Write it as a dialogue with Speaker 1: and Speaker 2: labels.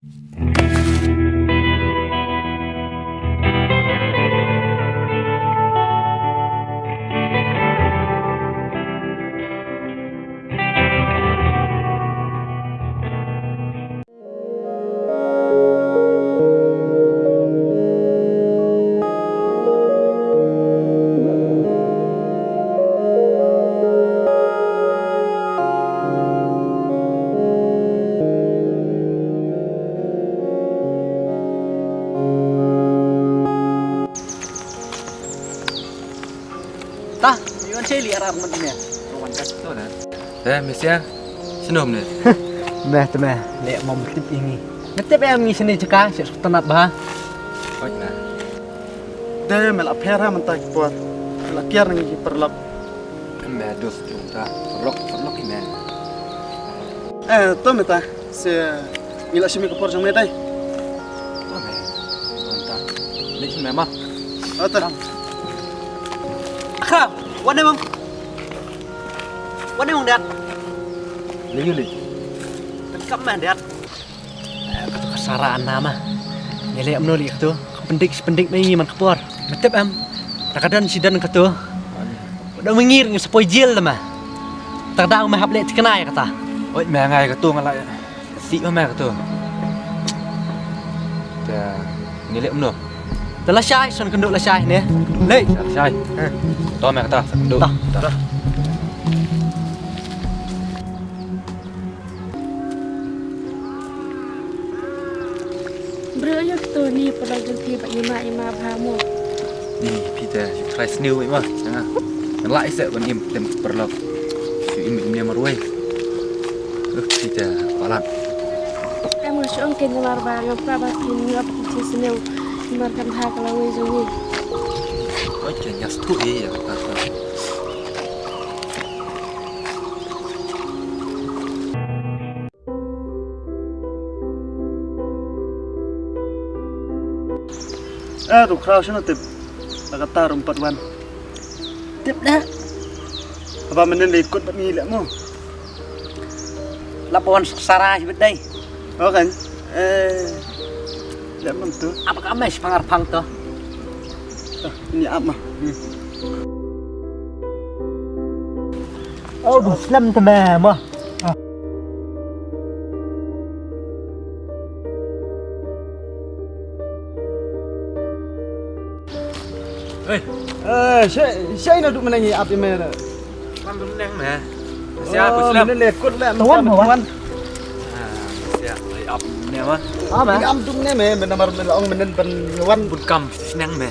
Speaker 1: Tah, iwan saya lihat arah mana? Kawan kan?
Speaker 2: Tuh nah. Misalnya senum nih.
Speaker 1: Meh, lihat mau bertip ini. Bertip yang ini sini cekah, siap tenat bah.
Speaker 2: Oh nah.
Speaker 3: Dia melak pera mentak buat melak kiar nengi perlap.
Speaker 2: Medus juga. Perlok ini.
Speaker 3: Tuh meta se milak simi kepor jam metai.
Speaker 2: Tuh meh. Entah. Ini sih memang.
Speaker 3: Tuh.
Speaker 1: Akram, wane mong dat.
Speaker 2: Lihat.
Speaker 1: Tekam mah dat. Kata kesaraan nama. Nilai amno lihat tu. Pendik mengi man kepor. Betep am. Takkan sidan kata. Udah mengir sepoi jil mah. Terdang mah hablek kenai kata.
Speaker 2: Oh meh ngai ke tu ngalai. Si meh ke tu. Dah. Ni lihat mno.
Speaker 1: Telah syai son kenduk lah syai ni. Lei.
Speaker 2: Sai. Tuh meh kata. Duduk.
Speaker 1: Dah.
Speaker 4: Berapa tu ni pada jadi pak ima pahamu.
Speaker 2: Ni Peter, try snew vậy mà. Chẳng lại sợ còn im tem perlok. Im ni marway. Peter, palat.
Speaker 4: Em masuk angin keluar barang prabatin ngap di sini. Markan hak kalau wajib.
Speaker 2: Ôi trời nhas tu ya kata.
Speaker 3: Tu kau sana tip. Laga tarum 4 wan.
Speaker 1: Tip dah.
Speaker 3: Apa menen ikut tak milak mo?
Speaker 1: Laporan sarah sebut dai.
Speaker 3: Oh kan? Lihat mam tu.
Speaker 1: Apa kamai pangarpang tu?
Speaker 3: Ini apa?
Speaker 1: Oh, Muslim tamam.
Speaker 3: Saya nak duduk menangi apa yang mana?
Speaker 2: Kan belum neng meh. Siapa Islam?
Speaker 3: Menen lekut lah.
Speaker 1: Tuan, tuan.
Speaker 2: Siapa? Up ni mah.
Speaker 1: Apa?
Speaker 3: Am tu menen menen namar menen ong menen pen wan.
Speaker 2: Bun kam neng meh.